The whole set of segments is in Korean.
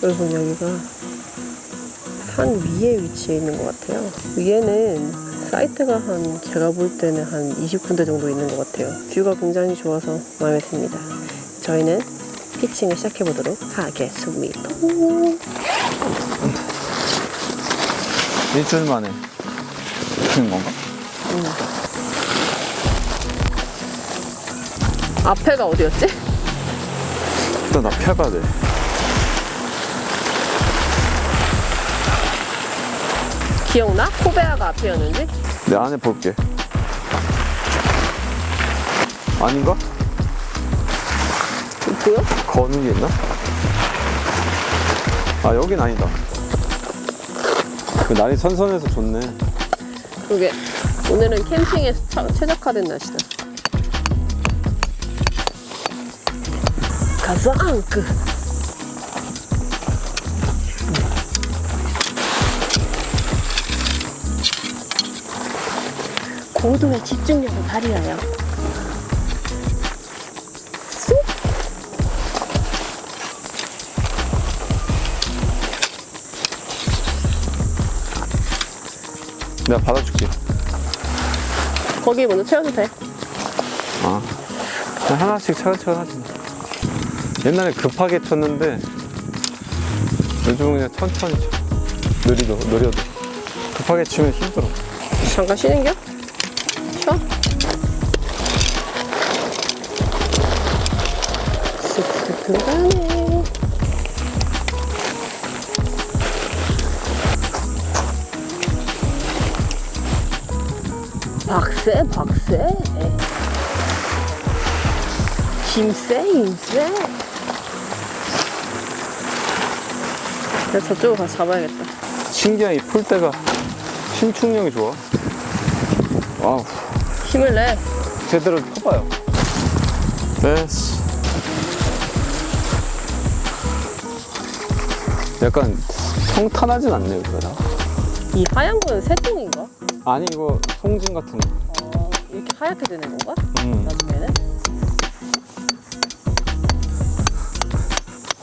여러분, 여기가 산 위에 위치해 있는 것 같아요. 위에는 사이트가 제가 볼 때는 한 20군데 정도 있는 것 같아요. 뷰가 굉장히 좋아서 마음에 듭니다. 저희는 피칭을 시작해 보도록 하겠습니다. 일주일 만에 피는 건가? 앞에가 어디였지? 일단 나 펴봐야 돼. 기억나? 코베아가 앞이었는지? 내 안에 볼게. 아닌가? 보여? 거는 게 있나? 아, 여긴 아니다. 그 날이 선선해서 좋네. 그게 오늘은 캠핑에 최적화된 날씨다. 가서 앙크. 고도의 집중력을 발휘하여 쑥! 내가 받아줄게. 거기 먼저 채워도 돼. 아, 그냥 하나씩 차근차근 하지. 옛날에 급하게 쳤는데 요즘은 그냥 천천히 쳐. 느려도 급하게 치면 힘들어. 잠깐 쉬는겨? 쉬어? 슥슥 들어가네. 박세 힘세 내가 저쪽으로 가서 잡아야겠다. 신기한 이 풀대가 신축력이 좋아. 와우. 힘을 내. 제대로 펴봐요. 됐어. 약간 평탄하진 않네, 여기가. 이 하얀 거는 새똥인가? 아니, 이거 송진 같은 거. 이렇게 하얗게 되는 건가? 나중에는?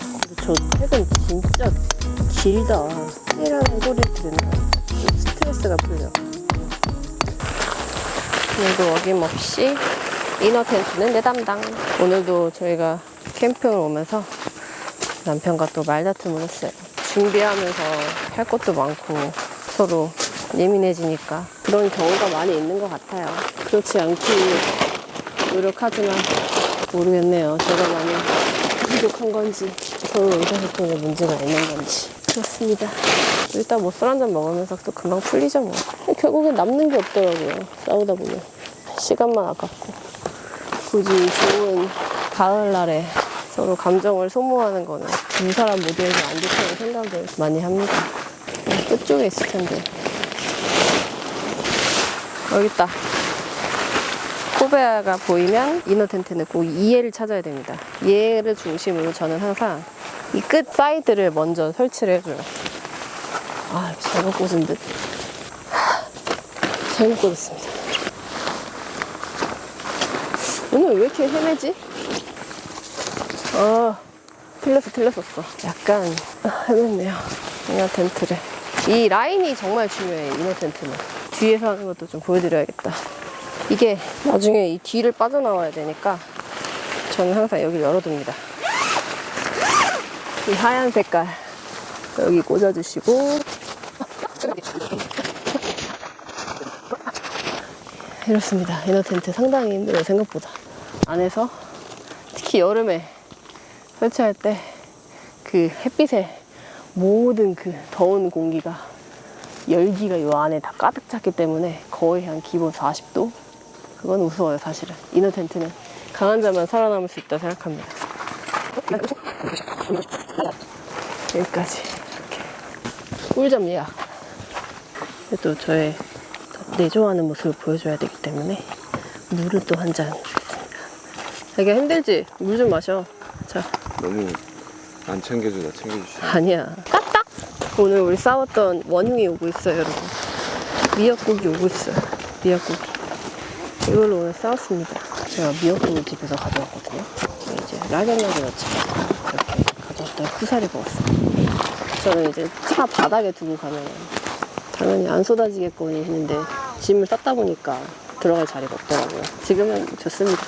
근데 저 책은 진짜 길다. 이라는 소리를 들으면 스트레스가 풀려. 오늘도 어김없이 이너 텐트는 내 담당. 오늘도 저희가 캠핑을 오면서 남편과 또 말다툼을 했어요. 준비하면서 할 것도 많고 서로 예민해지니까 그런 경우가 많이 있는 것 같아요. 그렇지 않기 노력하지만 모르겠네요. 제가 많이 부족한 건지 서로 의사소통에 문제가 있는 건지. 그렇습니다. 일단 뭐 술 한잔 먹으면서 또 금방 풀리죠 뭐. 결국엔 남는 게 없더라고요. 싸우다 보면 시간만 아깝고. 굳이 좋은 가을날에 서로 감정을 소모하는 거는 두 사람 모두에게 안 좋다는 생각을 많이 합니다. 끝쪽에 있을 텐데. 여기 있다. 코베아가 보이면 이너 텐트는 꼭 이 얘를 찾아야 됩니다. 얘를 중심으로 저는 항상 이 끝 사이드를 먼저 설치를 해줘요. 아, 잘못 꽂은 듯. 잘못 꽂았습니다. 오늘 왜 이렇게 헤매지? 틀렸었어. 약간 헤맸네요. 이너 텐트를. 이 라인이 정말 중요해, 이너 텐트는. 뒤에서 하는 것도 좀 보여드려야겠다. 이게 나중에 이 뒤를 빠져나와야 되니까 저는 항상 여기를 열어둡니다. 이 하얀 색깔 여기 꽂아주시고 이렇습니다. 이너 텐트 상당히 힘들어요, 생각보다. 안에서 특히 여름에 설치할 때 그 햇빛에 모든 그 더운 공기가 열기가 이 안에 다 가득 찼기 때문에 거의 한 기본 40도? 그건 우스워요, 사실은. 이너 텐트는 강한 자만 살아남을 수 있다고 생각합니다. 여기까지 이렇게 꿀잠 예약. 또 저의 내조하는 모습을 보여줘야 되기 때문에 물을 또 한 잔 주겠습니다. 되게 힘들지? 물 좀 마셔. 자. 너무 안 챙겨주다 챙겨주시. 아니야. 까딱! 오늘 우리 싸웠던 원흉이 오고 있어요, 여러분. 미역국이 오고 있어요. 미역국이. 이걸로 오늘 싸웠습니다. 제가 미역국을 집에서 가져왔거든요. 이제 락앤락이었지. 이렇게 가져왔더니 후사리 먹었어요. 저는 이제 차 바닥에 두고 가면 당연히 안 쏟아지겠거니 했는데 짐을 쌌다 보니까 들어갈 자리가 없더라고요. 지금은 좋습니다.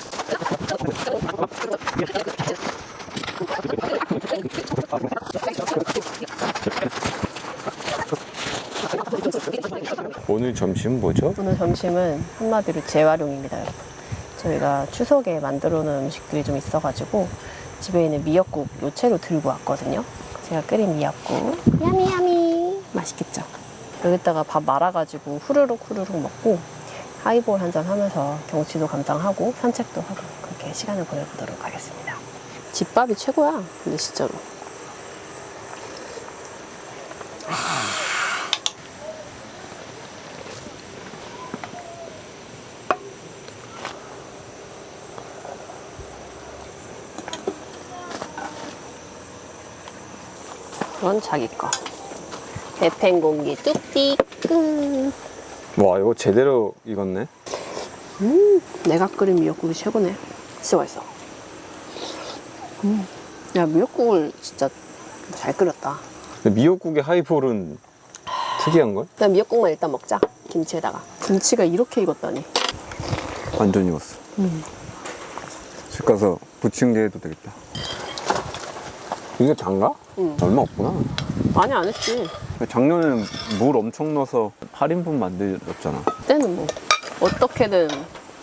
오늘 점심 뭐죠? 오늘 점심은 한마디로 재활용입니다, 여러분. 저희가 추석에 만들어 놓은 음식들이 좀 있어가지고 집에 있는 미역국 요채로 들고 왔거든요. 제가 끓인 미역국. 야미야미. 맛있겠죠? 여기다가 밥 말아가지고 후루룩 먹고 하이볼 한잔 하면서 경치도 감상하고 산책도 하고 그렇게 시간을 보내보도록 하겠습니다. 집밥이 최고야, 근데 진짜로. 이건 자기 거. 대팽 공기 뚝띠 끝. 와, 이거 제대로 익었네. 내가 끓인 미역국이 최고네. 진짜 맛있어. 야, 미역국을 진짜 잘 끓였다. 근데 미역국의 하이볼은 특이한걸? 그냥 미역국만 일단 먹자. 김치에다가. 김치가 이렇게 익었다니. 완전 익었어. 집 가서 부침개 해도 되겠다. 이게 장가? 응. 얼마 없구나. 많이 안 했지. 작년에는 물 엄청 넣어서 8인분 만들었잖아. 그때는 뭐 어떻게든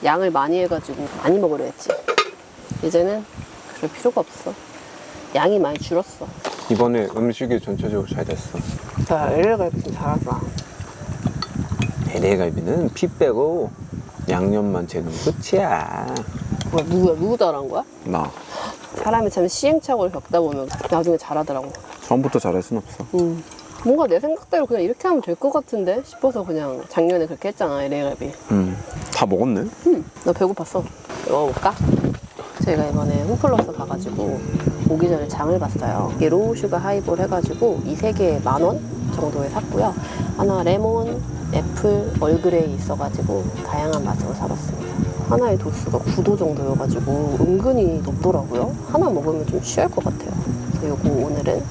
양을 많이 해가지고 많이 먹으려 했지. 이제는 그럴 필요가 없어. 양이 많이 줄었어. 이번에 음식이 전체적으로 잘 됐어. 자, LA갈비 좀 잘하자. LA갈비는 피 빼고 양념만 재는 끝이야. 뭐야, 누구 잘한 거야? 나 사람이 참 시행착오를 겪다 보면 나중에 잘하더라고. 처음부터 잘할 순 없어. 뭔가 내 생각대로 그냥 이렇게 하면 될 것 같은데 싶어서 그냥 작년에 그렇게 했잖아, LA갈비. 다 먹었네? 나 배고팠어. 먹어볼까? 저희가 이번에 홈플러스 가가지고 오기 전에 장을 봤어요. 이게 로우 슈가 하이볼 해가지고 이 세 개에 10,000원 정도에 샀고요. 하나 레몬, 애플, 얼그레이 있어가지고 다양한 맛으로 사봤습니다. 하나의 도수가 9도 정도여가지고 은근히 높더라고요. 하나 먹으면 좀 취할 것 같아요. 그래서 요거 오늘은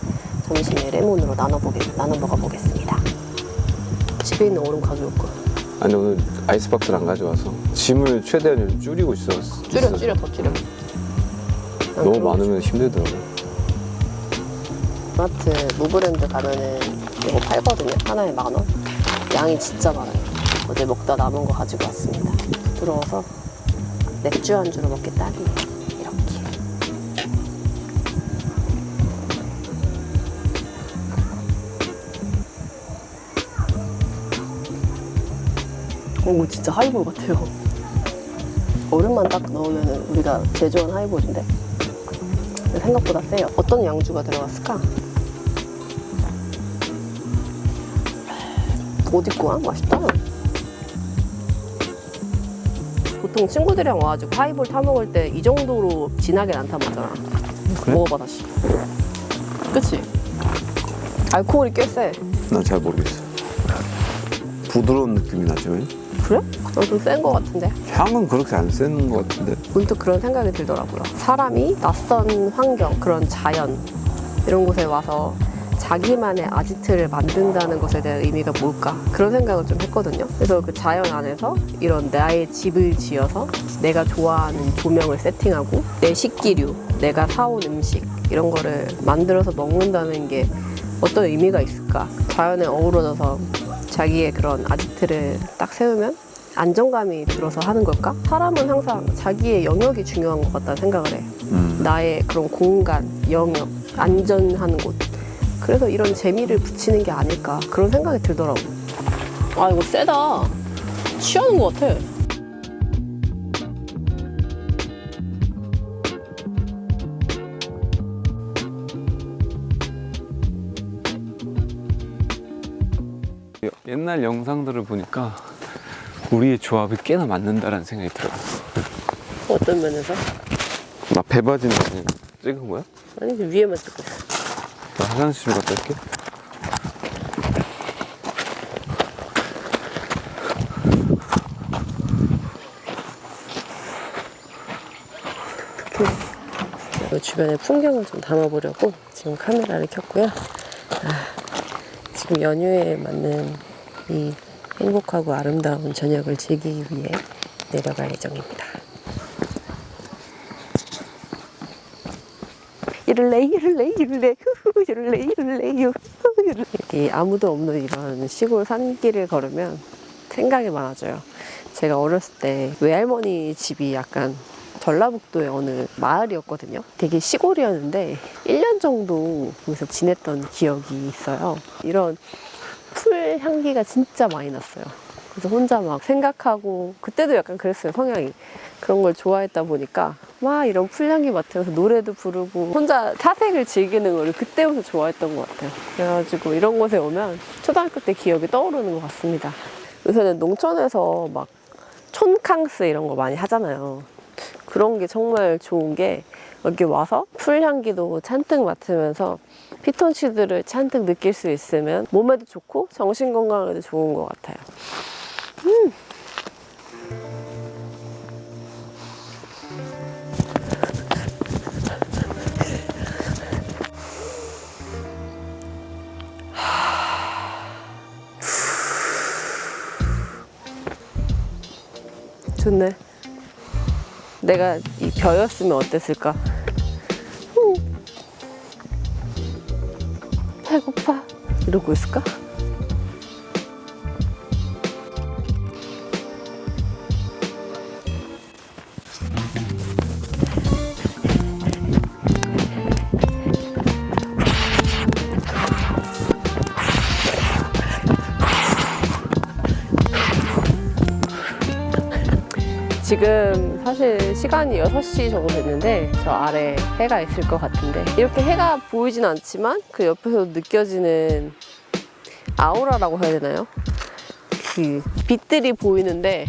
점심에 레몬으로 나눠 먹어보겠습니다. 집에 있는 얼음 가져올 거야. 아니 오늘 아이스박스를 안 가져와서 짐을 최대한 좀 줄이고 있었어. 줄여 더 줄여. 너무 많으면 힘들더라고. 마트 무브랜드 가면은 이거 팔거든요. 하나에 10,000원. 양이 진짜 많아요. 어제 먹다 남은 거 가지고 왔습니다. 부드러워서 맥주 안주로 먹기 딱이에요. 이렇게. 오, 진짜 하이볼 같아요. 얼음만 딱 넣으면 우리가 제조한 하이볼인데 생각보다 세요. 어떤 양주가 들어갔을까? 어디꼬야? 맛있다. 보통 친구들이랑 와가지고 하이볼 타먹을 때 이 정도로 진하게 안 타먹잖아. 그래? 먹어봐 다시. 그치? 알코올이 꽤 세. 난 잘 모르겠어. 부드러운 느낌이 나지 왜? 그래? 난 좀 센 거 같은데. 향은 그렇게 안 센 것 같은데. 문득 그런 생각이 들더라고요. 사람이 낯선 환경, 그런 자연 이런 곳에 와서 자기만의 아지트를 만든다는 것에 대한 의미가 뭘까? 그런 생각을 좀 했거든요. 그래서 그 자연 안에서 이런 나의 집을 지어서 내가 좋아하는 조명을 세팅하고 내 식기류, 내가 사온 음식 이런 거를 만들어서 먹는다는 게 어떤 의미가 있을까? 자연에 어우러져서 자기의 그런 아지트를 딱 세우면 안정감이 들어서 하는 걸까? 사람은 항상 자기의 영역이 중요한 것 같다는 생각을 해. 나의 그런 공간, 영역, 안전한 곳. 그래서 이런 재미를 붙이는 게 아닐까 그런 생각이 들더라고. 아, 이거 세다. 취하는 것 같아. 옛날 영상들을 보니까 우리의 조합이 꽤나 맞는다라는 생각이 들어요. 어떤 면에서? 나 배바지는 그냥 찍은 거야? 아니, 그 위에만 찍고 있어. 나 화장실 좀 갔다 올게. 주변의 풍경을 좀 담아보려고 지금 카메라를 켰고요. 지금 연휴에 맞는 이 행복하고 아름다운 저녁을 즐기기 위해 내려갈 예정입니다. 이럴래 여기 아무도 없는 이런 시골 산길을 걸으면 생각이 많아져요. 제가 어렸을 때 외할머니 집이 약간 전라북도의 어느 마을이었거든요. 되게 시골이었는데 1년 정도 거기서 지냈던 기억이 있어요. 이런 풀 향기가 진짜 많이 났어요. 그래서 혼자 막 생각하고, 그때도 약간 그랬어요, 성향이. 그런 걸 좋아했다 보니까 막 이런 풀향기 맡으면서 노래도 부르고 혼자 사색을 즐기는 걸 그때부터 좋아했던 것 같아요. 그래가지고 이런 곳에 오면 초등학교 때 기억이 떠오르는 것 같습니다. 요새는 농촌에서 막 촌캉스 이런 거 많이 하잖아요. 그런 게 정말 좋은 게 여기 와서 풀향기도 잔뜩 맡으면서 피톤치드를 잔뜩 느낄 수 있으면 몸에도 좋고 정신 건강에도 좋은 것 같아요. 좋네. 내가 이 벼였으면 어땠을까? 배고파. 이러고 있을까? 지금 사실 시간이 6시 정도 됐는데 저 아래 해가 있을 것 같은데 이렇게 해가 보이진 않지만 그 옆에서 느껴지는 아우라라고 해야 되나요? 그 빛들이 보이는데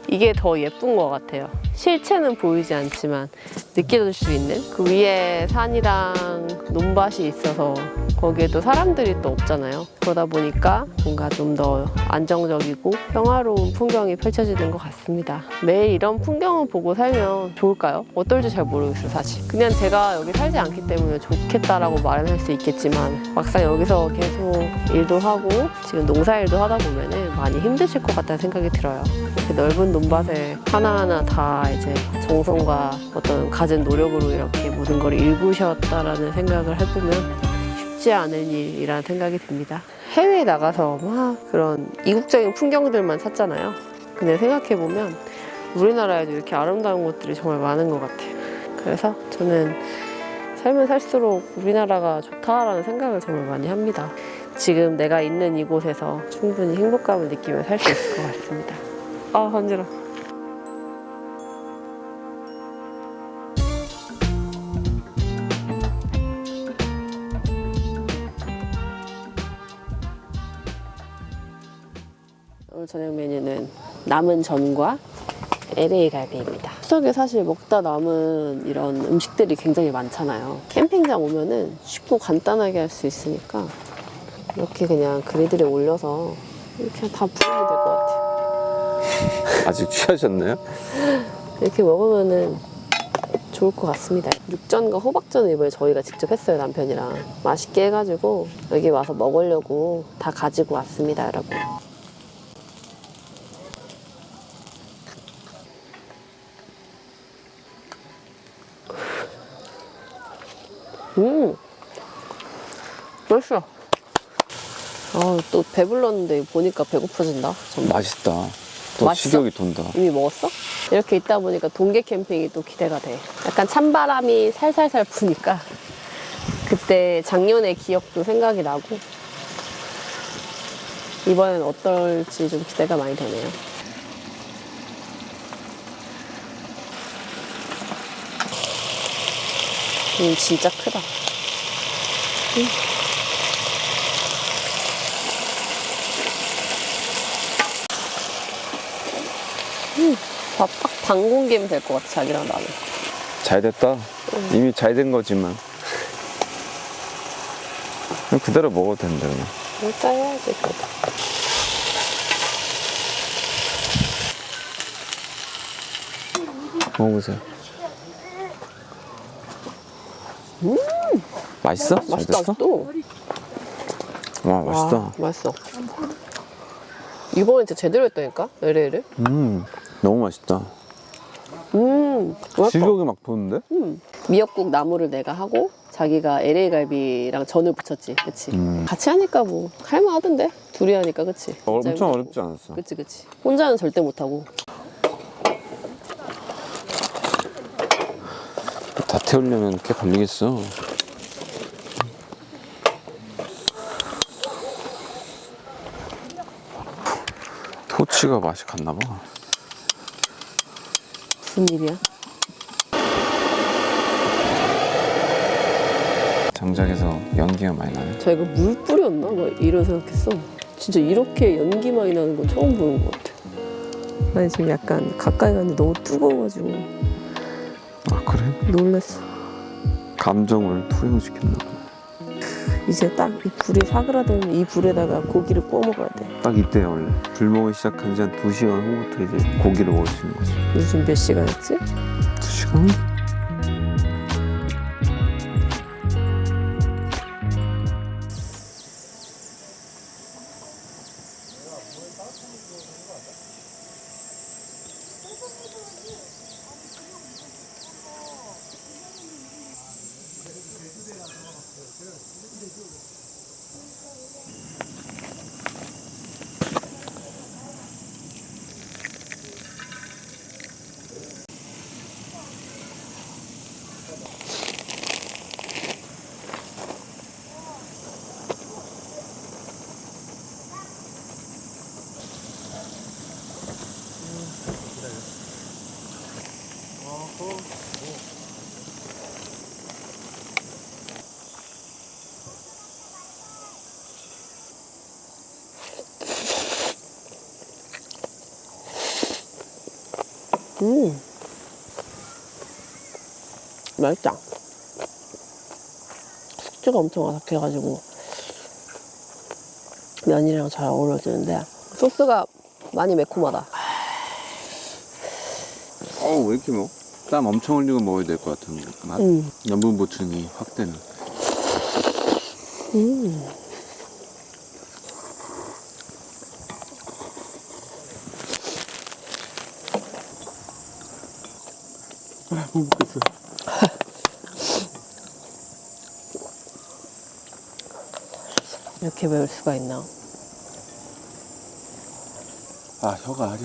이게 더 예쁜 것 같아요. 실체는 보이지 않지만 느껴질 수 있는 그 위에 산이랑 논밭이 있어서 거기에도 사람들이 또 없잖아요. 그러다 보니까 뭔가 좀 더 안정적이고 평화로운 풍경이 펼쳐지는 것 같습니다. 매일 이런 풍경을 보고 살면 좋을까요? 어떨지 잘 모르겠어요, 사실. 그냥 제가 여기 살지 않기 때문에 좋겠다라고 말은 할 수 있겠지만 막상 여기서 계속 일도 하고 지금 농사일도 하다 보면은 많이 힘드실 것 같다는 생각이 들어요. 이렇게 넓은 논밭을 하나하나 다 이제 정성과 어떤 갖은 노력으로 이렇게 모든 걸 일구셨다라는 생각을 해보면 쉽지 않은 일이라는 생각이 듭니다. 해외에 나가서 막 그런 이국적인 풍경들만 샀잖아요. 근데 생각해보면 우리나라에도 이렇게 아름다운 곳들이 정말 많은 것 같아요. 그래서 저는 살면 살수록 우리나라가 좋다라는 생각을 정말 많이 합니다. 지금 내가 있는 이곳에서 충분히 행복감을 느끼며 살 수 있을 것 같습니다. 아, 간지러. 오늘 저녁 메뉴는 남은 전과 LA 갈비입니다. 추석에 사실 먹다 남은 이런 음식들이 굉장히 많잖아요. 캠핑장 오면은 쉽고 간단하게 할 수 있으니까 이렇게 그냥 그리들에 올려서 이렇게 다 부으면 될 것 같아요. 아직 취하셨나요? 이렇게 먹으면은 좋을 것 같습니다. 육전과 호박전을 이번에 저희가 직접 했어요, 남편이랑. 맛있게 해가지고 여기 와서 먹으려고 다 가지고 왔습니다, 여러분. 맛있어. 또 배불렀는데 보니까 배고파진다. 정말. 맛있다. 또 맛있어? 식욕이 돈다. 이미 먹었어? 이렇게 있다 보니까 동계 캠핑이 또 기대가 돼. 약간 찬바람이 살살살 부니까 그때 작년의 기억도 생각이 나고 이번엔 어떨지 좀 기대가 많이 되네요. 진짜 크다. 밥 딱 반 공기면 될 것 같아, 자기랑 나는. 잘 됐다. 이미 잘 된 거지만. 그냥 그대로 먹어도 된다, 그냥. 진짜 해야지, 그래도. 먹어보세요. 맛있어? 잘 맛있다, 됐어? 또. 와, 맛있다. 와, 맛있어. 이번엔 진짜 제대로 했다니까? LA를. 너무 맛있다. 맛있어. 식욕이 막 돋는데? 미역국 나물을 내가 하고 자기가 LA 갈비랑 전을 부쳤지, 그치? 같이 하니까 뭐 할만하던데? 둘이 하니까, 그치? 엄청 어렵지 않았어. 그치. 혼자는 절대 못하고. 다 태우려면 꽤 걸리겠어. 토치가 맛이 갔나 봐. 무슨 일이야? 장작에서 연기가 많이 나네. 저희가 물 뿌렸나? 막 이런 생각했어. 진짜 이렇게 연기 많이 나는 건 처음 보는 것 같아. 아니 지금 약간 가까이 갔는데 너무 뜨거워가지고 아, 그래? 놀랐어. 감정을 투영시켰나 봐. 이제 딱 이 불이 사그라들면 이 불에다가 고기를 구워 먹어야 돼. 딱 이때 원래 불멍을 시작한 지 한 2시간 후부터 이제 고기를 먹을 수 있는 거지. 요즘 몇 시간이었지? 2시간? 맛있다. 숙주가 엄청 아삭해가지고 면이랑 잘 어우러지는데 소스가 많이 매콤하다. 왜 이렇게 먹어? 땀 엄청 흘리고 먹어야 될 것 같은 맛? 염분 보충이 확 되는. 못 먹겠어. 이렇게 매울 수가 있나? 아, 혀가 아려.